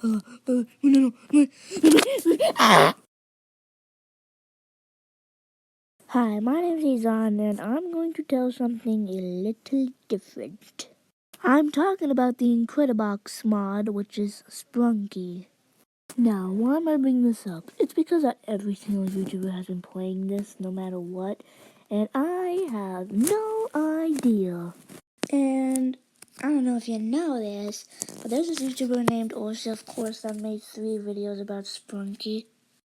No. Hi, my name is Izan, and I'm going to tell something a little different. I'm talking about the Incredibox mod, which is Sprunki. Now, why am I bringing this up? It's because every single YouTuber has been playing this, no matter what, and I have no idea. And I don't know if you know this, but there's this YouTuber named Orsa, of course, that made 3 videos about Sprunki.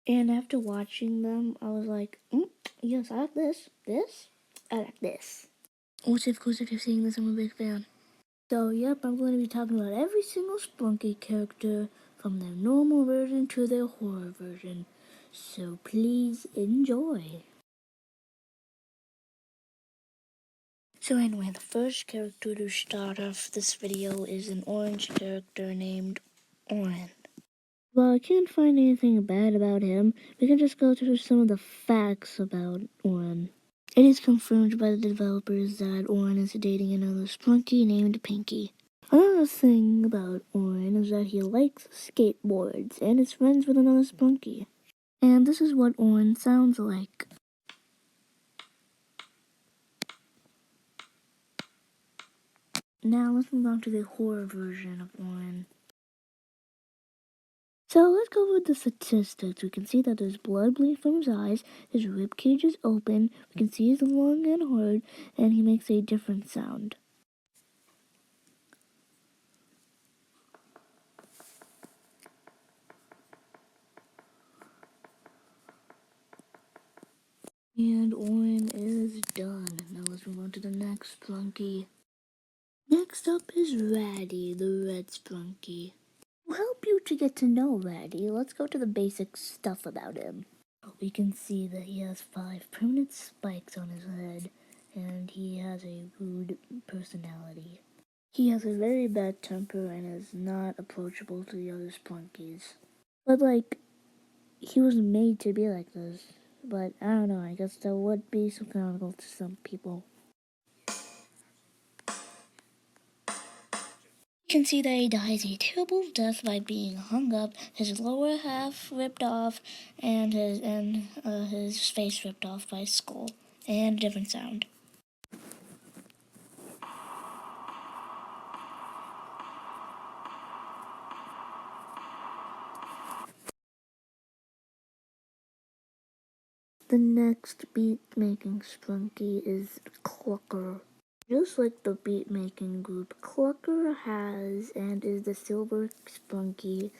And after watching them, I was like, yes, I like this, I like this. Also, of course, if you're seeing this, I'm a big fan. So, yep, I'm going to be talking about every single Sprunki character, from their normal version to their horror version. So please enjoy. So anyway, the first character to start off this video is an orange character named Orin. Well, I can't find anything bad about him. We can just go through some of the facts about Orin. It is confirmed by the developers that Orin is dating another Sprunki named Pinky. Another thing about Orin is that he likes skateboards and is friends with another Sprunki. And this is what Orin sounds like. Now let's move on to the horror version of Orin. So let's go over the statistics. We can see that there's blood bleeding from his eyes, his rib cage is open, we can see his lung and heart, and he makes a different sound. And Orin is done. Now let's move on to the next Sprunki. Next up is Ratty, the red Sprunki. To help you to get to know Ratty, let's go to the basic stuff about him. We can see that he has 5 permanent spikes on his head, and he has a rude personality. He has a very bad temper and is not approachable to the other Sprunkies. But he was made to be like this. But I don't know, I guess that would be canonical to some people. You can see that he dies a terrible death by being hung up, his lower half ripped off, and his face ripped off by a skull, and a different sound. The next beat-making Sprunki is Clucker. Just like the beat-making group, Clucker has and is the silver Sprunki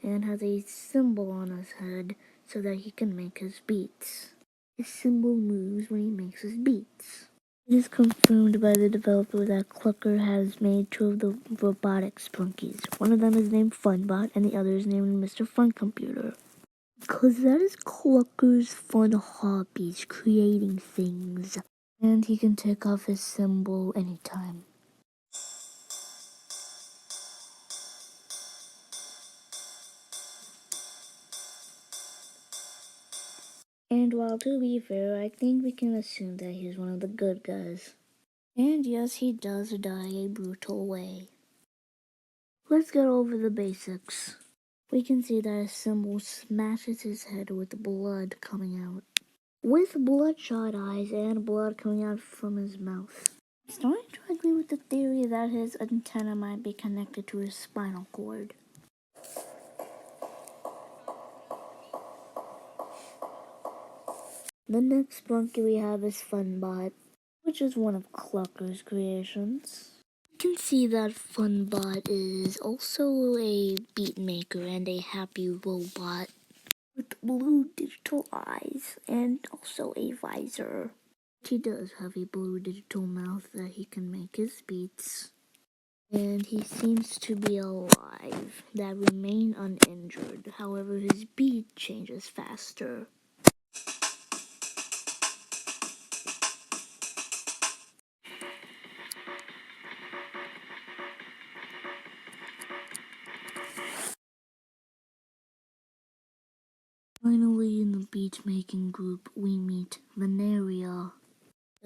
and has a symbol on his head so that he can make his beats. His symbol moves when he makes his beats. It is confirmed by the developer that Clucker has made 2 of the robotic Sprunkies. One of them is named Funbot and the other is named Mr. Fun Computer. Because that is Clucker's fun hobbies, creating things. And he can take off his symbol anytime. And while to be fair, I think we can assume that he's one of the good guys. And yes, he does die a brutal way. Let's get over the basics. We can see that his symbol smashes his head with blood coming out. With bloodshot eyes and blood coming out from his mouth. I'm starting to agree with the theory that his antenna might be connected to his spinal cord. The next Sprunki we have is Funbot, which is one of Clucker's creations. You can see that Funbot is also a beat maker and a happy robot with blue digital eyes and also a visor. He does have a blue digital mouth that he can make his beats. And he seems to be alive, that remain uninjured. However, his beat changes faster. Finally, in the beat-making group, we meet Maneria.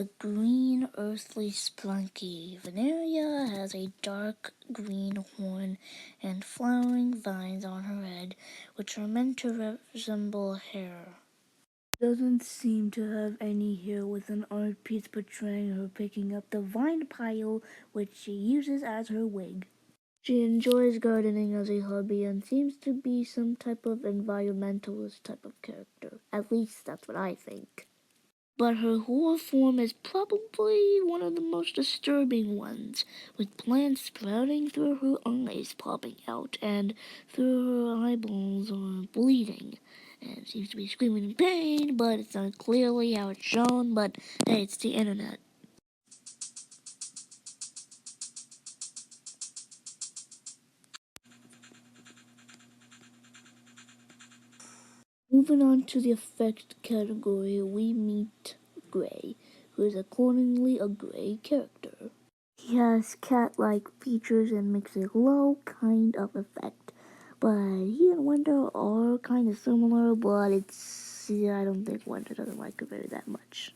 The green earthly Sprunki. Maneria has a dark green horn and flowering vines on her head, which are meant to resemble hair. Doesn't seem to have any hair, with an art piece portraying her picking up the vine pile, which she uses as her wig. She enjoys gardening as a hobby and seems to be some type of environmentalist type of character. At least that's what I think. But her horror form is probably one of the most disturbing ones, with plants sprouting through her eyes popping out, and through her eyeballs are bleeding. And seems to be screaming in pain, but it's not clearly how it's shown, but hey, it's the internet. Moving on to the effect category, we meet Gray, who is accordingly a gray character. He has cat-like features and makes a low kind of effect, but he and Wonder are kind of similar, but I don't think Wonder doesn't like Gray that much.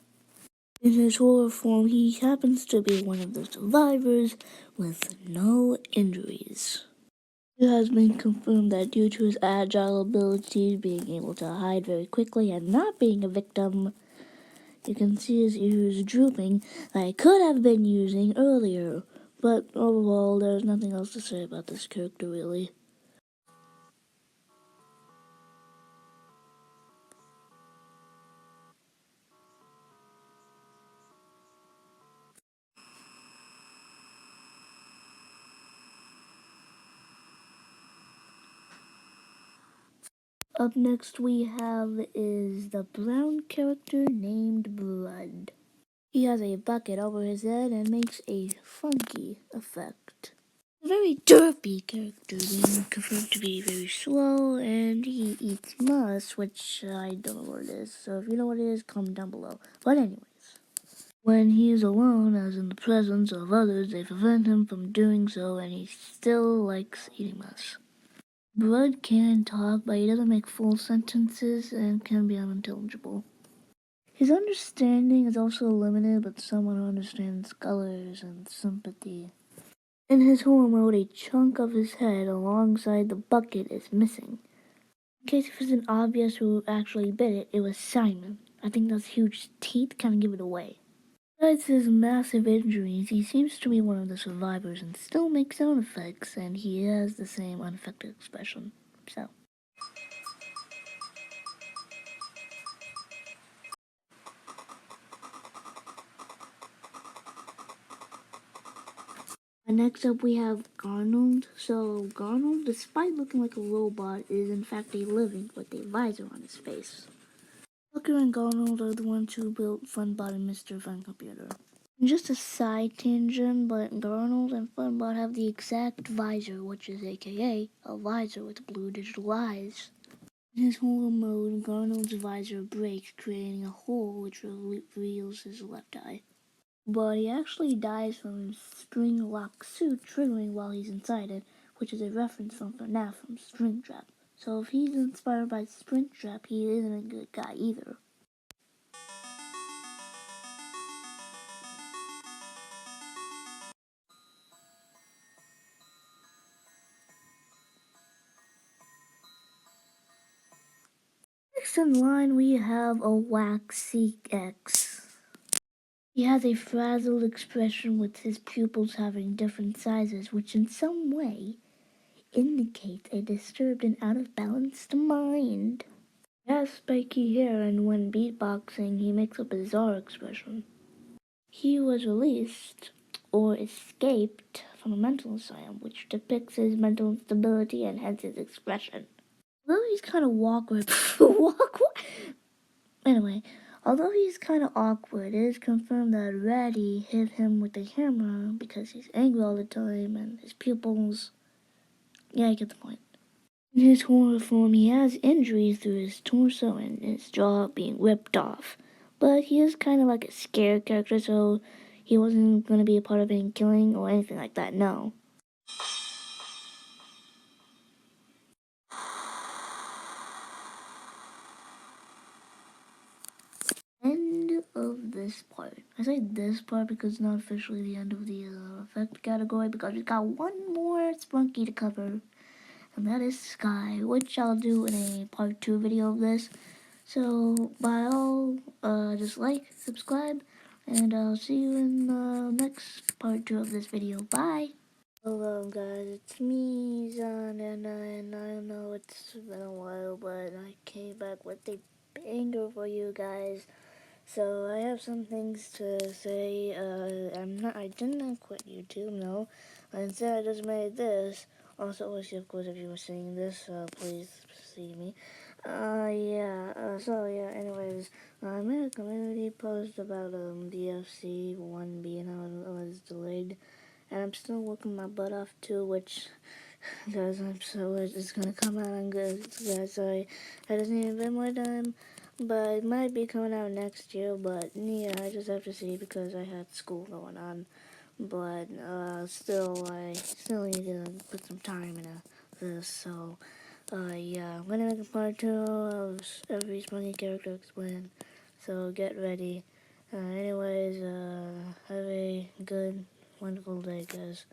In his horror form, he happens to be one of the survivors with no injuries. It has been confirmed that due to his agile abilities, being able to hide very quickly and not being a victim, you can see his ears drooping that I could have been using earlier. But overall, there's nothing else to say about this character really. Up next we have is the brown character named Blood. He has a bucket over his head and makes a funky effect. A very derpy character, being confirmed to be very slow, and he eats moss, which I don't know what it is, so if you know what it is, comment down below. But anyways, when he is alone, as in the presence of others, they prevent him from doing so, and he still likes eating moss. Blood can talk, but he doesn't make full sentences and can be unintelligible. His understanding is also limited, but someone who understands colors and sympathy. In his horror mode, a chunk of his head alongside the bucket is missing. In case it wasn't obvious who actually bit it, it was Simon. I think those huge teeth kind of give it away. Besides his massive injuries, he seems to be one of the survivors and still makes sound effects, and he has the same unaffected expression. So. Next up we have Garold. So Garold, despite looking like a robot, is in fact a living with a visor on his face. Clucker and Garold are the ones who built Funbot and Mr. Fun Computer. Just a side tangent, but Garold and Funbot have the exact visor, which is aka a visor with blue digital eyes. In his horror mode, Garold's visor breaks, creating a hole which reveals his left eye. But he actually dies from his spring lock suit triggering while he's inside it, which is a reference from FNAF from Springtrap. So if he's inspired by Springtrap, he isn't a good guy either. Next in line we have a Waxy X. He has a frazzled expression with his pupils having different sizes, which in some way indicates a disturbed and out of balanced mind. He has spiky hair, and when beatboxing, he makes a bizarre expression. He was released, or escaped, from a mental asylum, which depicts his mental instability and hence his expression. Although he's kind of awkward, Anyway, although he's kind of awkward, it is confirmed that Ratty hit him with a hammer because he's angry all the time and his pupils. Yeah, I get the point. In his horror form, he has injuries through his torso and his jaw being ripped off. But he is kind of like a scare character, so he wasn't going to be a part of any killing or anything like that, no. End of this this part. I say this part because it's not officially the end of the effect category, because we've got one more Sprunky to cover, and that is Sky, which I'll do in a part 2 video of this. So, by all, just like, subscribe, and I'll see you in the next part 2 of this video. Bye! Hello guys, it's me, Zon, and I know it's been a while, but I came back with a banger for you guys. So I have some things to say. I did not quit YouTube, no. Instead, I just made this. Also, of course, if you were seeing this, please see me. Anyways, I made a community post about, DFC 1B and how it was delayed. And I'm still working my butt off too, which, guys, it's gonna come out on good, guys. Sorry, I just need a bit more time, but it might be coming out next year. But yeah, I just have to see because I had school going on. But I still need to put some time into this. So, yeah, I'm gonna make a part 2 of every Sprunki character explained. So get ready. Anyways, have a good, wonderful day, guys.